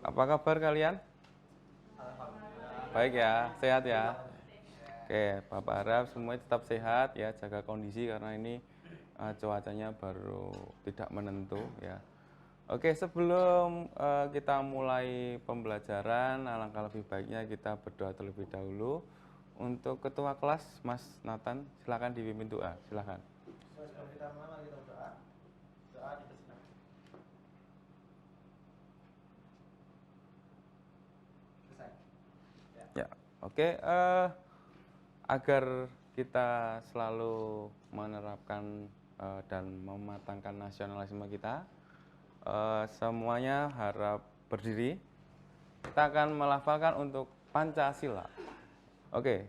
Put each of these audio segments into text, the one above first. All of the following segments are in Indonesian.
Apa kabar kalian? Baik ya, sehat ya. Oke, Bapak harap semuanya tetap sehat ya, jaga kondisi karena ini cuacanya baru tidak menentu ya. Oke, sebelum kita mulai pembelajaran, alangkah lebih baiknya kita berdoa terlebih dahulu. Untuk ketua kelas, Mas Nathan, silakan dipimpin doa. Silakan. Sebelum kita mulai, mari kita berdoa. Doa dipersilakan. Selesai. Ya, oke. Agar kita selalu menerapkan dan mematangkan nasionalisme kita, semuanya harap berdiri. Kita akan melafalkan untuk Pancasila. Oke,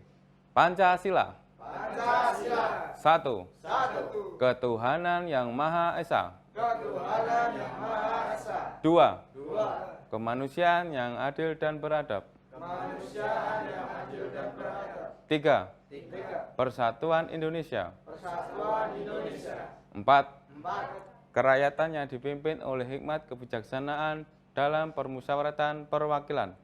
Pancasila. Pancasila. Satu. Satu. Ketuhanan yang Maha Esa. Ketuhanan yang Maha Esa. Dua. Dua. Kemanusiaan yang adil dan beradab. Kemanusiaan yang adil dan beradab. Tiga. Tiga. Persatuan Indonesia. Persatuan Indonesia. Empat. Empat. Kerakyatan yang dipimpin oleh hikmat kebijaksanaan dalam permusyawaratan perwakilan.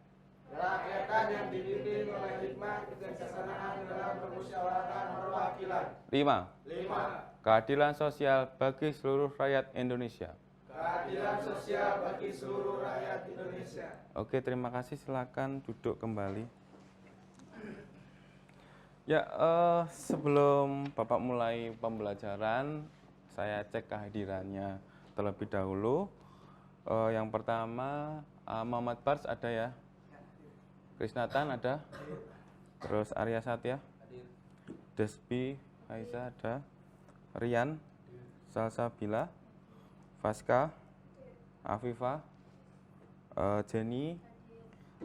Kerakyatan yang dipimpin oleh hikmat kebijaksanaan dalam permusyawaratan perwakilan. Lima. Lima. Keadilan sosial bagi seluruh rakyat Indonesia. Keadilan sosial bagi seluruh rakyat Indonesia. Oke, terima kasih. Silakan duduk kembali. Ya, sebelum Bapak mulai pembelajaran, saya cek kehadirannya terlebih dahulu. Yang pertama, Muhammad Bars ada ya? Krisnatan ada? Terus Arya Satya? Despi, Aiza ada? Rian? Salsabila? Faska? Afifa? Jenny?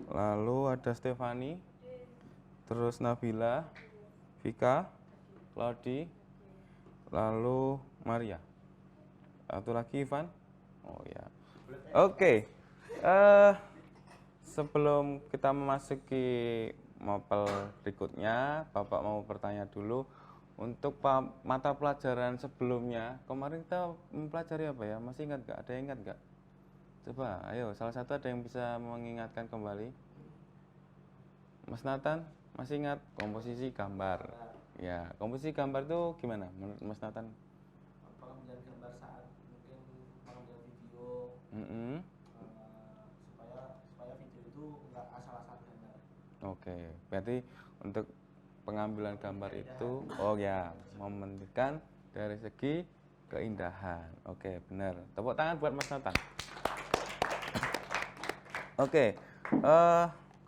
Lalu ada Stefani? Terus Nabila? Vika? Claudi? Lalu Maria? Satu lagi Ivan? Oh ya. Oke. Sebelum kita memasuki mapel berikutnya, Bapak mau bertanya dulu untuk mata pelajaran sebelumnya. Kemarin kita mempelajari apa ya? Masih ingat nggak? Ada yang ingat nggak? Coba, ayo. Salah satu ada yang bisa mengingatkan kembali. Mas Nathan, masih ingat komposisi gambar? Ya, komposisi gambar itu gimana menurut Mas Nathan? Pengambilan gambar saat mungkin pengambilan video. Supaya video itu nggak asal-asal gambar. Oke, berarti untuk pengambilan gambar itu, oh ya, mementingkan dari segi keindahan. Oke, benar. Tepuk tangan buat Mas Nathan. Oke,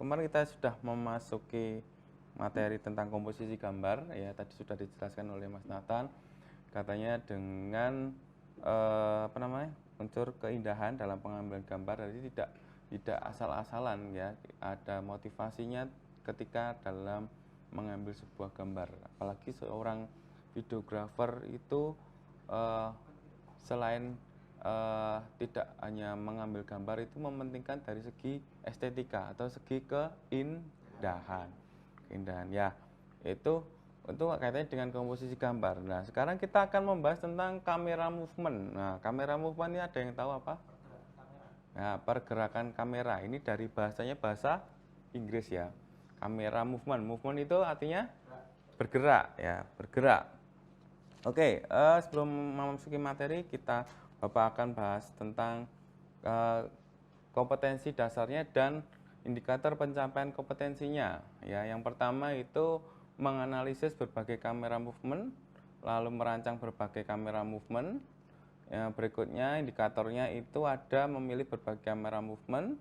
kemarin kita sudah memasuki materi tentang komposisi gambar, ya tadi sudah dijelaskan oleh Mas Nathan. Katanya dengan unsur keindahan dalam pengambilan gambar, jadi tidak asal-asalan ya, ada motivasinya ketika dalam mengambil sebuah gambar. Apalagi seorang videografer itu selain tidak hanya mengambil gambar, itu mementingkan dari segi estetika atau segi keindahan ya, itu kaitannya dengan komposisi gambar. Nah, sekarang kita akan membahas tentang kamera movement. Nah, kamera movement ini ada yang tahu apa? Nah, pergerakan kamera ini dari bahasanya bahasa Inggris ya. Kamera movement itu artinya bergerak ya, bergerak. Oke, sebelum memasuki materi, Bapak akan bahas tentang kompetensi dasarnya dan indikator pencapaian kompetensinya. Ya, yang pertama itu menganalisis berbagai kamera movement, lalu merancang berbagai kamera movement. Yang berikutnya indikatornya itu ada memilih berbagai kamera movement,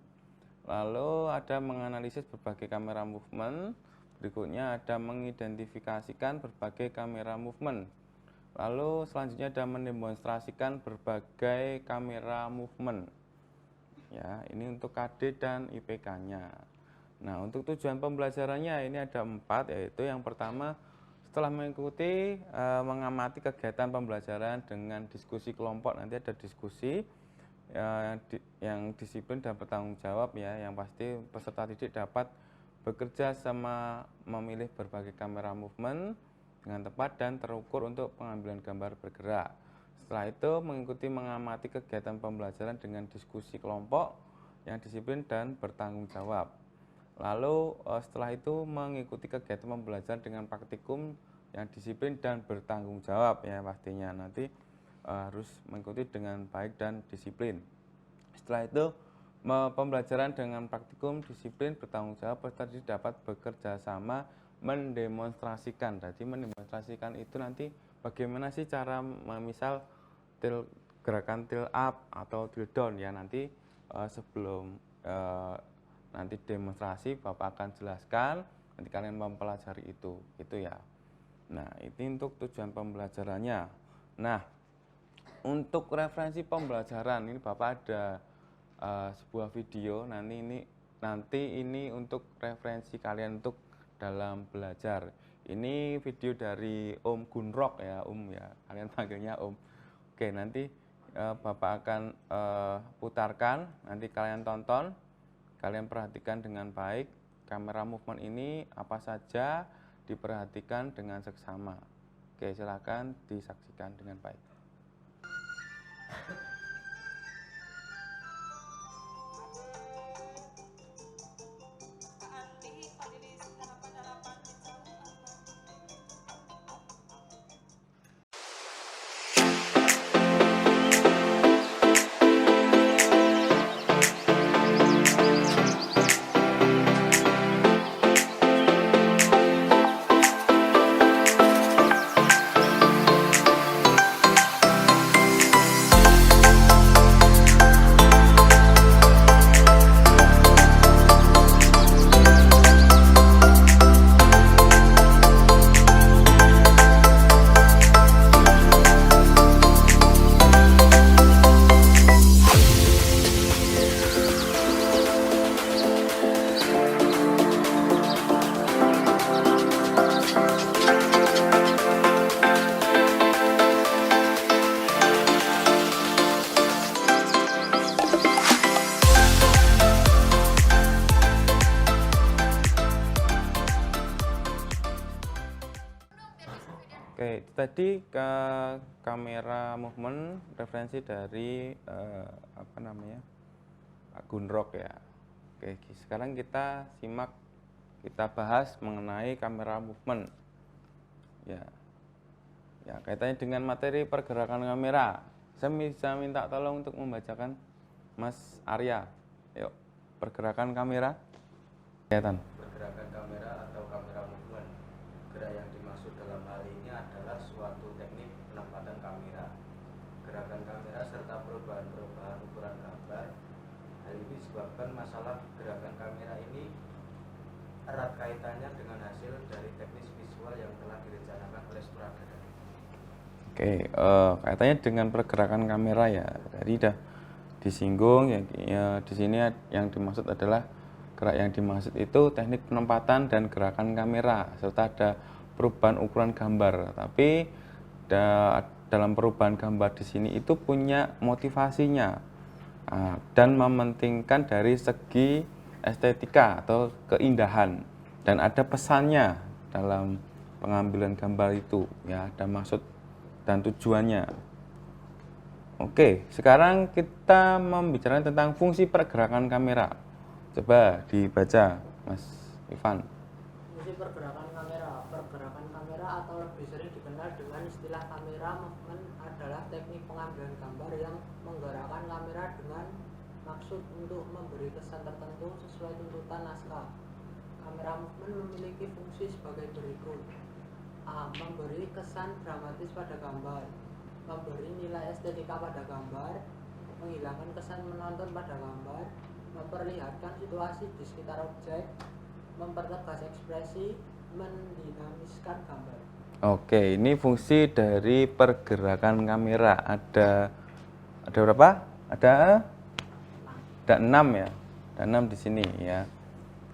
lalu ada menganalisis berbagai kamera movement. Berikutnya ada mengidentifikasikan berbagai kamera movement. Lalu selanjutnya ada mendemonstrasikan berbagai kamera movement. Ya, ini untuk KD dan IPK-nya. Nah, untuk tujuan pembelajarannya ini ada 4, yaitu yang pertama, setelah mengikuti mengamati kegiatan pembelajaran dengan diskusi kelompok, nanti ada diskusi yang disiplin dan bertanggung jawab ya, yang pasti peserta didik dapat bekerja sama memilih berbagai kamera movement dengan tepat dan terukur untuk pengambilan gambar bergerak. Setelah itu mengikuti mengamati kegiatan pembelajaran dengan diskusi kelompok yang disiplin dan bertanggung jawab. Lalu setelah itu mengikuti kegiatan pembelajaran dengan praktikum yang disiplin dan bertanggung jawab ya pastinya nanti harus mengikuti dengan baik dan disiplin. Setelah itu pembelajaran dengan praktikum disiplin bertanggung jawab peserta didik dapat bekerja sama mendemonstrasikan. Jadi mendemonstrasikan itu nanti bagaimana sih cara misal gerakan till up atau till down ya nanti sebelum nanti demonstrasi Bapak akan jelaskan, nanti kalian mempelajari itu gitu ya. Nah, ini untuk tujuan pembelajarannya. Nah, untuk referensi pembelajaran ini Bapak ada sebuah video nanti ini untuk referensi kalian untuk dalam belajar. Ini video dari Om Gunrok ya, ya. Kalian panggilnya Om. Oke, nanti Bapak akan putarkan, nanti kalian tonton. Kalian perhatikan dengan baik kamera movement ini apa saja diperhatikan dengan seksama. Oke, silakan disaksikan dengan baik. Oke, itu tadi ke kamera movement referensi dari Pak Gunrok ya. Oke, sekarang kita bahas mengenai kamera movement. Ya, kaitannya dengan materi pergerakan kamera. Saya bisa minta tolong untuk membacakan Mas Arya. Yuk, pergerakan kamera. Kelihatan. Pergerakan kamera atau kamera movement. Gerak yang dimaksud dalam hal ini adalah suatu teknik penempatan kamera. Gerakan kamera serta perubahan-perubahan ukuran gambar. Hal ini disebabkan masalah gerakan kamera ini erat kaitannya dengan hasil dari teknis visual yang telah direncanakan oleh sutradara. Oke, kaitannya dengan pergerakan kamera ya. Jadi sudah disinggung ya, di sini yang dimaksud adalah gerak yang dimaksud itu teknik penempatan dan gerakan kamera serta ada perubahan ukuran gambar. Tapi dalam perubahan gambar di sini itu punya motivasinya dan mementingkan dari segi estetika atau keindahan dan ada pesannya dalam pengambilan gambar itu ya, ada maksud dan tujuannya. Oke, sekarang kita membicarakan tentang fungsi pergerakan kamera. Coba dibaca, Mas Ivan. Fungsi pergerakan kamera. Pergerakan kamera atau lebih sering dikenal dengan istilah kamera movement adalah teknik pengambilan gambar yang menggerakkan kamera dengan maksud untuk memberi kesan tertentu sesuai tuntutan naskah. Kamera movement memiliki fungsi sebagai berikut. A. Memberi kesan dramatis pada gambar, memberi nilai estetika pada gambar, menghilangkan kesan menonton pada gambar, memperlihatkan situasi di sekitar objek, mempertegas ekspresi, mendinamiskan gambar. Oke, ini fungsi dari pergerakan kamera. Ada berapa? Ada 6 ya. Ada 6 di sini ya.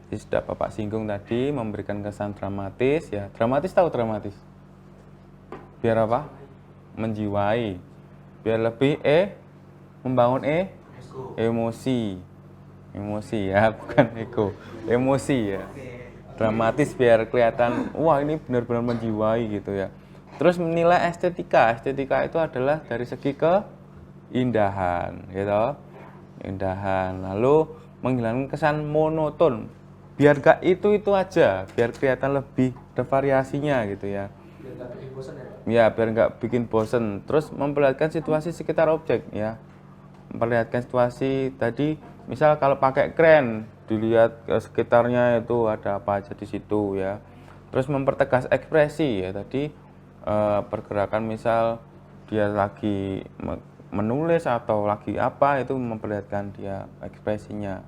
Jadi sudah Bapak singgung tadi, memberikan kesan dramatis ya. Dramatis, tahu dramatis? Biar apa? Menjiwai. Biar lebih membangun emosi. Emosi ya, bukan ego. Emosi ya. Dramatis biar kelihatan wah ini benar-benar menjiwai gitu ya. Terus menilai estetika. Estetika itu adalah dari segi keindahan gitu. keindahan. Lalu menghilangkan kesan monoton, biar gak itu aja, biar kelihatan lebih ada variasinya gitu ya. Biar nggak bikin bosan ya Pak. Ya, biar nggak bikin bosen. Terus memperlihatkan situasi sekitar objek ya. Memperlihatkan situasi tadi, misal kalau pakai kren, dilihat ke sekitarnya itu ada apa aja di situ ya. Terus mempertegas ekspresi ya tadi, pergerakan misal dia lagi menulis atau lagi apa, itu memperlihatkan dia ekspresinya.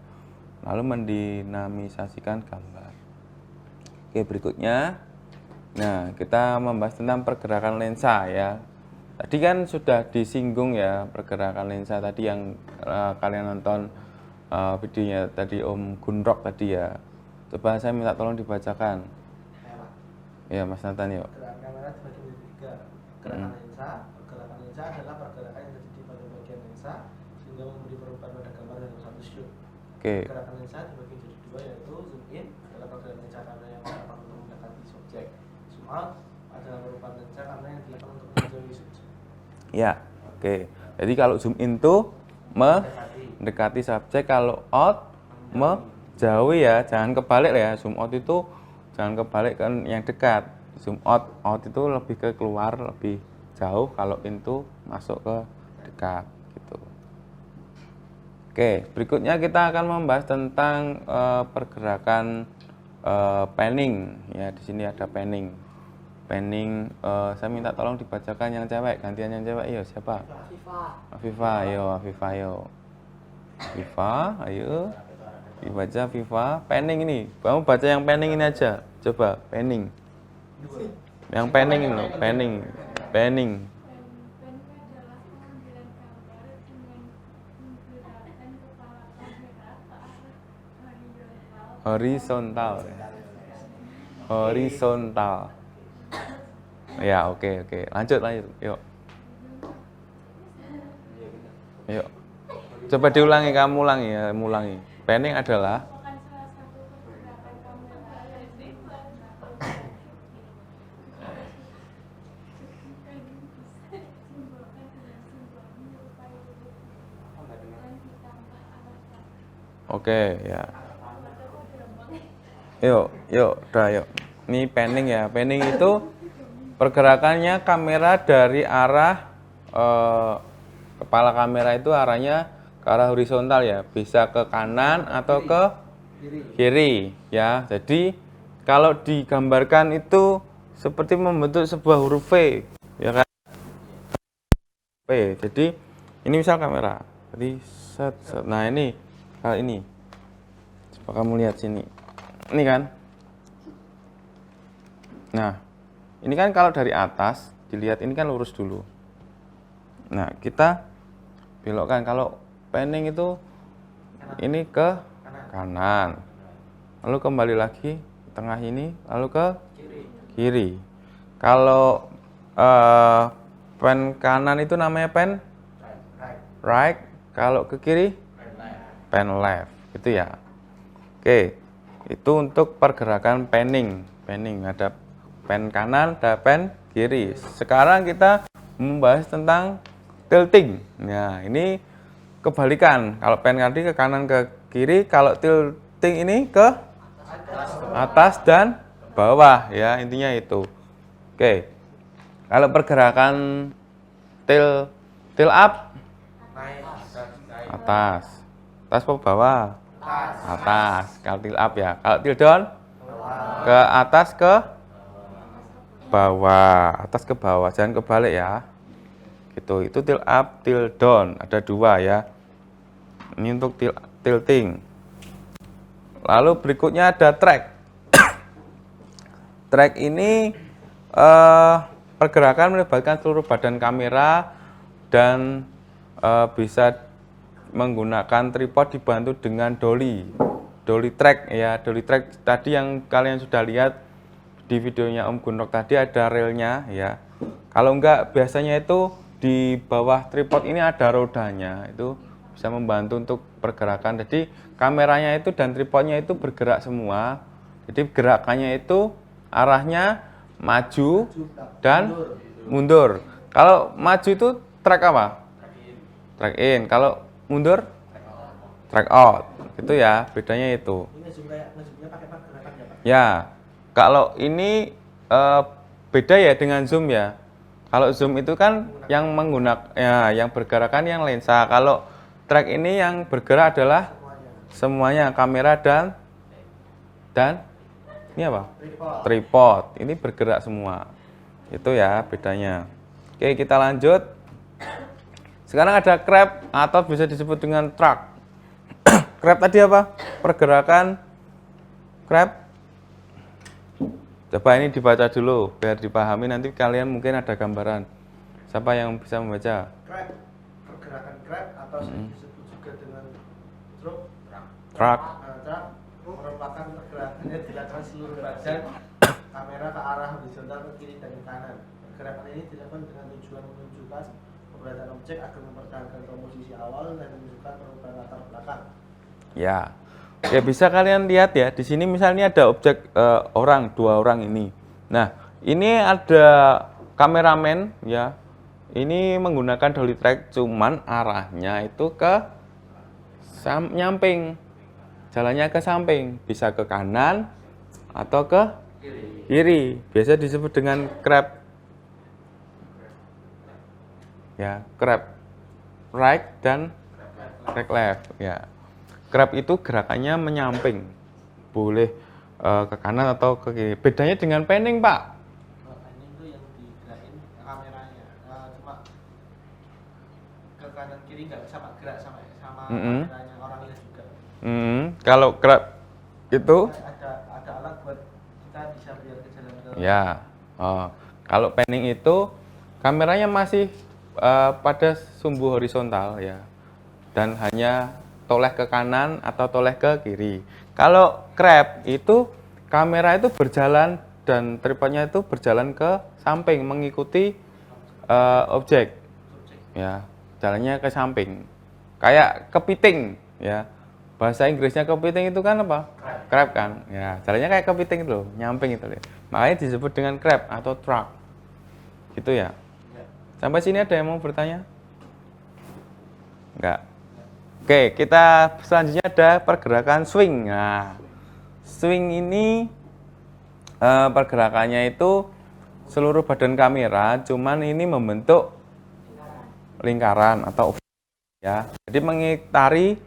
Lalu mendinamisasikan gambar. Oke, berikutnya. Nah, kita membahas tentang pergerakan lensa ya. Tadi kan sudah disinggung ya pergerakan lensa tadi yang kalian nonton videonya tadi Om Gunrok tadi ya. Coba saya minta tolong dibacakan. Ya, Mas Nathan yuk. Gerakan kamera dibagi menjadi 3. Gerakan lensa. Pergerakan lensa adalah pergerakan yang terjadi pada bagian lensa sehingga memberi perubahan pada gambar dalam satu shoot. Oke. Gerakan lensa dibagi menjadi 2, yaitu zoom in adalah pergerakan lensa kamera yang dilakukan untuk mendekati subjek. Zoom out adalah perubahan lensa kamera yang dilakukan untuk menjauhi subjek. Ya, oke. Jadi kalau zoom in tuh mendekati subjek, kalau out menjauhi ya, jangan kebalik ya. Zoom out itu jangan kebalik kan yang dekat. Zoom out itu lebih ke keluar, lebih jauh, kalau in itu masuk ke dekat gitu. Oke, berikutnya kita akan membahas tentang pergerakan panning ya. Di sini ada panning. Panning, saya minta tolong dibacakan yang cewek, gantian yang cewek. Iya, siapa? Afifa, ayo. Afifa, ayo. Dibaca Afifa. Panning ini, kamu baca yang panning ini aja. Coba, panning. Yang panning ini loh, panning. Panning adalah pengambilan gambar dengan menggerakkan kepala kamera ke arah horizontal. Ya, oke. Lanjut. Yuk. Coba diulangi, kamu ulangi. Panning adalah merupakan salah satu pergerakan kamera yang disimbolkan dengan simbol menyerupai huruf dan ditambah arah. oke ya. Yuk. Ini panning ya. Panning itu pergerakannya kamera dari arah kepala kamera itu arahnya ke arah horizontal ya, bisa ke kanan atau ke kiri ya. Jadi kalau digambarkan itu seperti membentuk sebuah huruf V ya kan. V. Jadi ini misal kamera. Jadi set. Nah, ini hal ini. Coba kamu lihat sini. Ini kan. Nah, ini kan kalau dari atas dilihat ini kan lurus dulu. Nah, kita belokkan. Kalau panning itu ini ke kanan. Lalu kembali lagi ke tengah ini, lalu ke kiri. Kalau pen kanan itu namanya pen right. Kalau ke kiri pen left. Gitu ya. Oke. Itu untuk pergerakan panning. Panning ada pen kanan, ada pen kiri. Sekarang kita membahas tentang tilting. Nah, ini kebalikan. Kalau pen tadi ke kanan ke kiri, kalau tilting ini ke atas dan bawah ya, intinya itu. Oke. Kalau pergerakan til up atas. Atas ke bawah? Atas. Kalau til up ya. Kalau til down ke atas ke bawah, atas ke bawah, jangan kebalik ya. Gitu. Itu til up, til down, ada dua ya. Ini untuk tilting. Lalu berikutnya ada track. Track ini pergerakan melibatkan seluruh badan kamera dan bisa menggunakan tripod dibantu dengan dolly track ya. Dolly track tadi yang kalian sudah lihat di videonya Om Gunrok tadi, ada relnya ya. Kalau enggak, biasanya itu di bawah tripod ini ada rodanya, itu bisa membantu untuk pergerakan. Jadi kameranya itu dan tripodnya itu bergerak semua. Jadi gerakannya itu arahnya maju dan mundur. Kalau maju itu track apa? Track in. Kalau mundur? track out. Itu ya, bedanya itu. Ini ngezoomnya pakai pergerakan ya Pak? Ya, kalau ini beda ya dengan zoom ya. Kalau zoom itu kan yang menggunakan ya, yang bergerak kan yang lensa. Kalau track ini yang bergerak adalah semuanya kamera dan ini apa? Tripod. Ini bergerak semua. Itu ya bedanya. Oke, kita lanjut. Sekarang ada crab atau bisa disebut dengan track. Crab tadi apa? Pergerakan crab. Coba ini dibaca dulu biar dipahami, nanti kalian mungkin ada gambaran. Siapa yang bisa membaca? Crab, pergerakan crab atau disebut juga dengan truck. Track. Track merupakan pergerakannya dilakukan seluruh badan kamera ke arah horizontal ke kiri dan ke kanan. Pergerakan ini dilakukan dengan tujuan menunjukkan keberadaan objek agar mempertahankan komposisi awal dan menunjukkan perubahan latar belakang. Ya. Ya bisa kalian lihat ya, di sini misalnya ada objek orang, 2 orang ini. Nah, ini ada kameramen ya. Ini menggunakan dolly track, cuman arahnya itu ke nyamping. Jalannya ke samping, bisa ke kanan atau ke kiri. Biasa disebut dengan crab. Ya, crab right dan crab left ya. Crab itu gerakannya menyamping, boleh ke kanan atau ke kiri. Bedanya dengan panning, Pak. Ini tuh yang digerakin kameranya, cuma ke kanan kiri nggak bisa Pak, gerak sama kameranya orangnya juga. Kalau crab itu Ada alat buat kita bisa lihat ke jalan ke. ya. Kalau panning itu kameranya masih pada sumbu horizontal ya, dan hanya toleh ke kanan atau toleh ke kiri. Kalau crab itu kamera itu berjalan dan tripodnya itu berjalan ke samping mengikuti objek. Ya, jalannya ke samping. Kayak kepiting ya. Bahasa Inggrisnya kepiting itu kan apa? Crab kan. Ya, jalannya kayak kepiting itu, nyamping itu ya. Makanya disebut dengan crab atau track. Gitu ya. Sampai sini ada yang mau bertanya? Enggak. Oke, kita selanjutnya ada pergerakan swing. Nah, swing ini pergerakannya itu seluruh badan kamera, cuman ini membentuk lingkaran atau ya. Jadi mengitari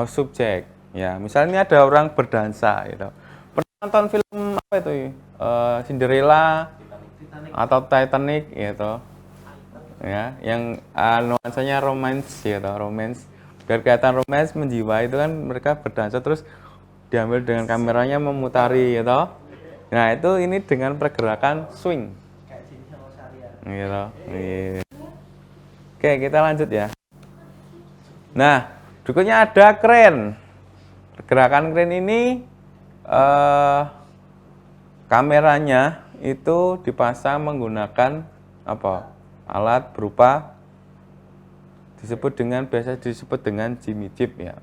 subjek. Ya, misalnya ada orang berdansa gitu. Pernah nonton film apa itu? Cinderella atau Titanic gitu. Ya, yang nuansanya romance gitu, romance. Biar kelihatan romance menjiwai itu kan mereka berdansa terus diambil dengan kameranya memutari gitu. Nah, itu ini dengan pergerakan swing. Kayak sini sama Syariah. Gitu. Oke, kita lanjut ya. Nah, berikutnya ada crane. Pergerakan crane ini kameranya itu dipasang menggunakan apa? Alat berupa biasa disebut dengan Jimmy Jeep ya,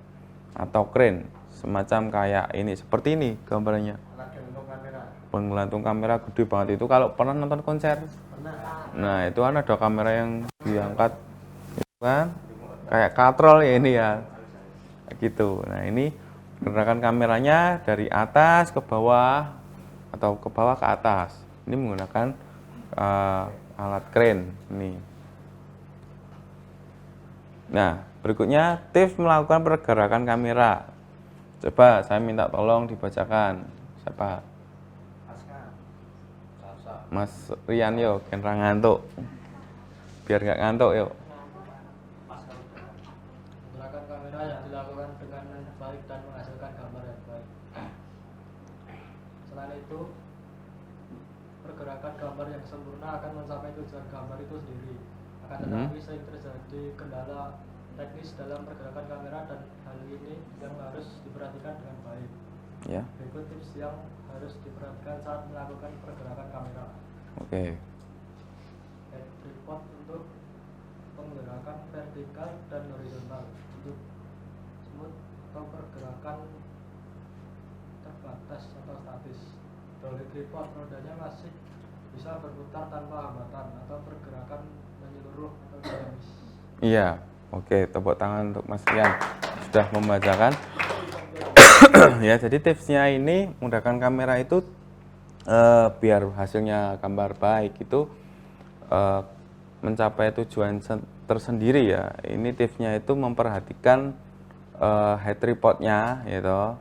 atau crane, semacam kayak ini, seperti ini gambarnya. Alat gantung kamera. Penggelantung kamera gede banget itu, kalau pernah nonton konser. Pernah. Nah, itu kan ada kamera yang diangkat itu kan kayak katrol ya ini ya. Gitu. Nah, ini gerakan kameranya dari atas ke bawah atau ke bawah ke atas. Ini menggunakan alat crane ini. Nah, berikutnya tips melakukan pergerakan kamera. Coba saya minta tolong dibacakan. Siapa? Mas Rian yuk, kena ngantuk. Biar nggak ngantuk yuk. Gerakan kamera yang dilakukan dengan baik dan menghasilkan gambar yang baik. Selain itu, pergerakan gambar yang sempurna akan mencapai tujuan gambar itu sendiri. Akan tetapi sering terjadi kendala teknis dalam pergerakan kamera, dan hal ini yang harus diperhatikan dengan baik. Ya. Berikut tips yang harus diperhatikan saat melakukan pergerakan kamera. Oke. Head tripod untuk penggerakan vertikal dan horizontal, untuk smooth atau pergerakan terbatas atau statis. Dolly tripod rodanya masih bisa berputar tanpa hambatan atau pergerakan menyeluruh atau dinamis. Iya. Oke, tepuk tangan untuk Mas Rian. sudah membacakan. Ya, jadi tipsnya ini menggunakan kamera itu biar hasilnya gambar baik itu mencapai tujuan tersendiri ya. Ini tipsnya itu memperhatikan head tripodnya gitu.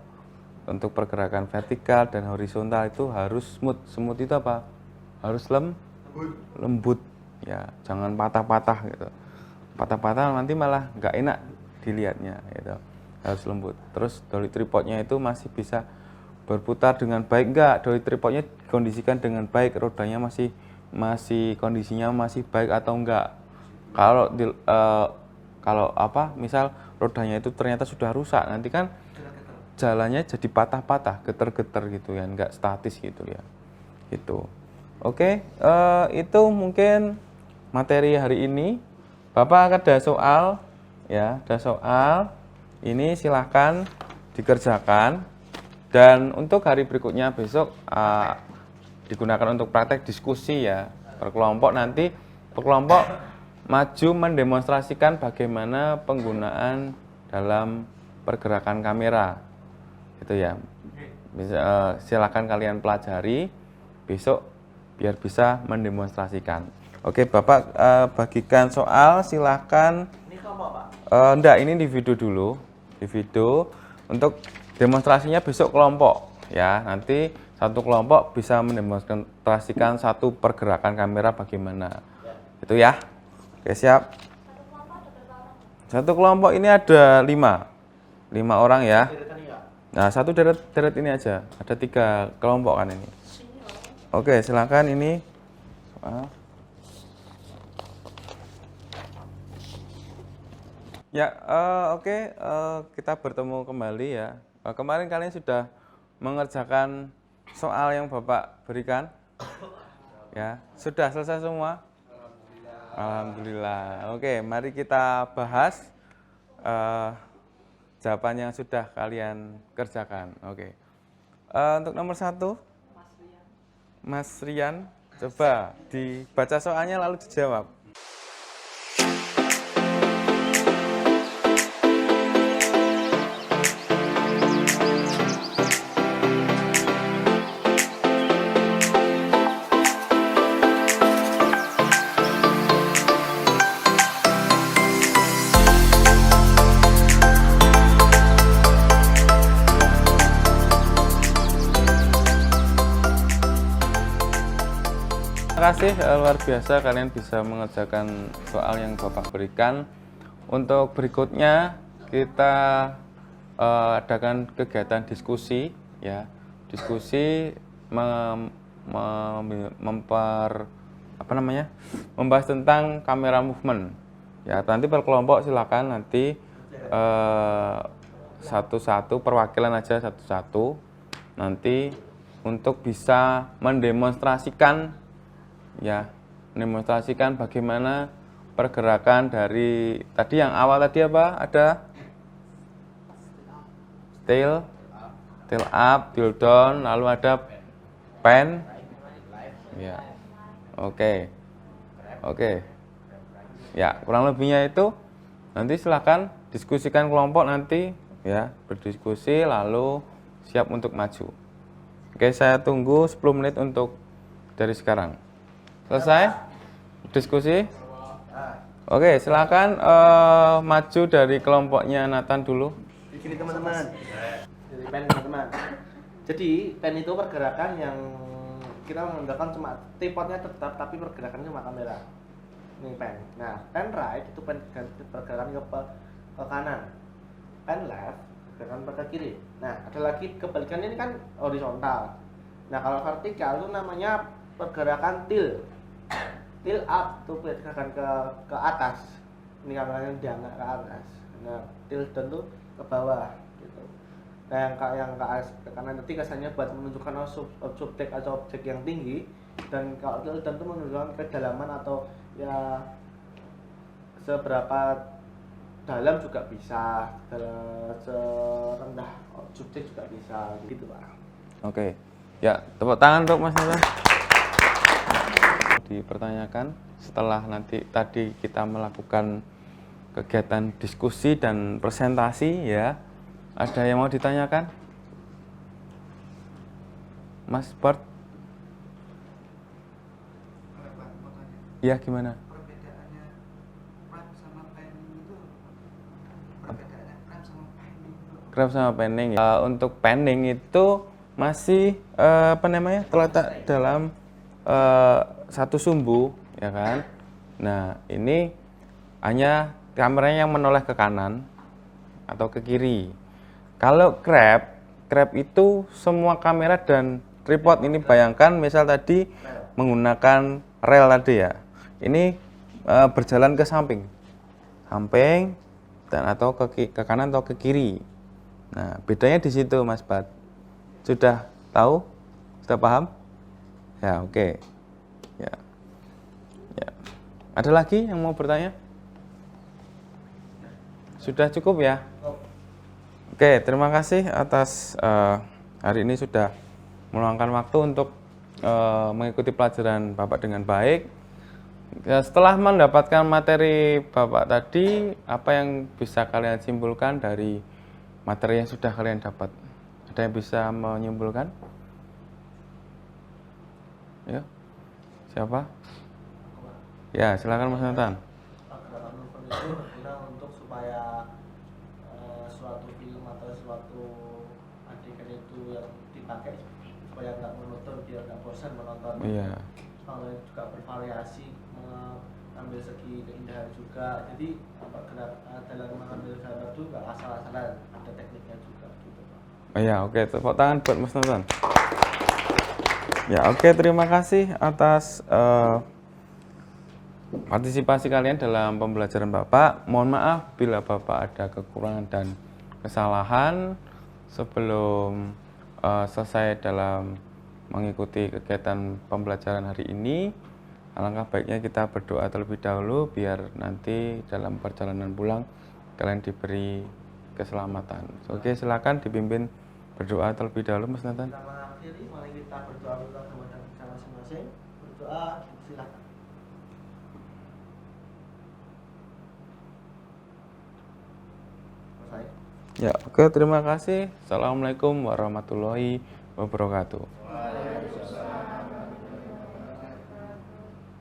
Untuk pergerakan vertikal dan horizontal itu harus smooth. Smooth itu apa? Harus lembut ya, jangan patah-patah gitu. Patah-patah nanti malah nggak enak dilihatnya gitu. Harus lembut. Terus dolly tripodnya itu masih bisa berputar dengan baik enggak? Dolly tripodnya dikondisikan dengan baik, rodanya masih kondisinya masih baik atau enggak? Kalau misal rodanya itu ternyata sudah rusak, nanti kan jalannya jadi patah-patah, geter-geter gitu ya, enggak statis gitu ya. Gitu. Oke, itu mungkin materi hari ini. Bapak ada soal ya, ada soal. Ini silahkan dikerjakan. Dan untuk hari berikutnya besok digunakan untuk praktek diskusi ya, berkelompok. Nanti berkelompok maju mendemonstrasikan bagaimana penggunaan dalam pergerakan kamera. Gitu ya. Silakan kalian pelajari besok biar bisa mendemonstrasikan. Oke, Bapak bagikan soal, silakan. Ini kelompok, Pak? Enggak, ini di video dulu. Di video untuk demonstrasinya besok kelompok ya. Nanti satu kelompok bisa mendemonstrasikan satu pergerakan kamera bagaimana. Itu ya. Oke, siap. Satu kelompok ini ada 5 orang ya. Nah, satu deret ini aja. Ada 3 kelompok kan ini. Oke, silakan ini. Ya, oke, kita bertemu kembali ya. Kemarin kalian sudah mengerjakan soal yang Bapak berikan? Ya, sudah selesai semua? Alhamdulillah. Oke, mari kita bahas jawaban yang sudah kalian kerjakan. Oke. Untuk nomor 1, Mas Rian, coba dibaca soalnya lalu dijawab. Terima kasih, luar biasa kalian bisa mengerjakan soal yang Bapak berikan. Untuk berikutnya kita adakan kegiatan diskusi ya. Diskusi membahas tentang kamera movement. Ya, nanti per kelompok silakan nanti satu-satu perwakilan aja satu-satu nanti untuk bisa mendemonstrasikan ya, mendemonstrasikan bagaimana pergerakan dari tadi yang awal tadi apa? Ada tail up, tail down, lalu ada pen. Ya. Oke. Ya, kurang lebihnya itu nanti silakan diskusikan kelompok nanti ya, berdiskusi lalu siap untuk maju. Oke, saya tunggu 10 menit untuk dari sekarang. Selesai diskusi? Oke, silakan maju dari kelompoknya Nathan dulu. Di sini teman-teman. Jadi pen teman-teman. Jadi pen itu pergerakan yang kita menggunakan cuma tripodnya tetap tapi pergerakannya cuma kamera. Ini pen. Nah, pen right itu pen pergerakan ke kanan. Pen left pergerakan ke kiri. Nah, ada lagi kebalikannya ini kan horizontal. Nah, kalau vertikal itu namanya pergerakan tilt up tuh pergerakan ke atas. Ini kameranya diangkat ke atas. Nah, tilt down tuh ke bawah gitu. Nah, yang ke kanan nanti kesannya buat menunjukkan subjek atau objek yang tinggi, dan kalau tilt down tuh menunjukkan kedalaman atau ya seberapa dalam juga bisa, serendah subjek juga bisa gitu, Pak. Oke. Ya, tepuk tangan untuk Mas Nathan. Dipertanyakan setelah nanti tadi kita melakukan kegiatan diskusi dan presentasi ya. Ada yang mau ditanyakan? Mas Bert? Ya, gimana? Perbedaannya wrap sama panning itu perbedaannya wrap sama panning itu Grab sama panning ya. Untuk panning itu masih terletak dalam satu sumbu ya kan. Nah, ini hanya kameranya yang menoleh ke kanan atau ke kiri. Kalau grab itu semua kamera dan tripod. Ini bayangkan misal tadi menggunakan rel tadi ya. Ini berjalan ke samping dan atau ke kanan atau ke kiri. Nah, bedanya di situ Mas Bat. Sudah tahu? Sudah paham? Ya, oke. Ya. Ya. Ada lagi yang mau bertanya? Sudah cukup ya? Oke, terima kasih atas hari ini sudah meluangkan waktu untuk mengikuti pelajaran Bapak dengan baik. Ya, setelah mendapatkan materi Bapak tadi, apa yang bisa kalian simpulkan dari materi yang sudah kalian dapat? Ada yang bisa menyimpulkan? Ya, siapa? Ya, silakan Mas Nathan. Gerakan movement itu berguna untuk supaya suatu film atau suatu adegan itu yang dipakai supaya nggak monoton, biar nggak bosan menonton. Iya. Kalau juga bervariasi, mengambil segi keindahan juga. Jadi dalam mengambil gambar itu nggak asal-asalan, ada tekniknya juga gitu Pak. Oh ya, oke, tepuk tangan buat Mas Nathan. Ya, oke, terima kasih atas partisipasi kalian dalam pembelajaran Bapak. Mohon maaf bila Bapak ada kekurangan dan kesalahan. Sebelum selesai dalam mengikuti kegiatan pembelajaran hari ini, alangkah baiknya kita berdoa terlebih dahulu biar nanti dalam perjalanan pulang kalian diberi keselamatan. Oke, silakan dipimpin berdoa terlebih dahulu Mas Nathan. Kita mengakhiri, mari kita berdoa kepada kita masing-masing. Berdoa, silakan. Ya, oke, terima kasih. Assalamualaikum warahmatullahi wabarakatuh.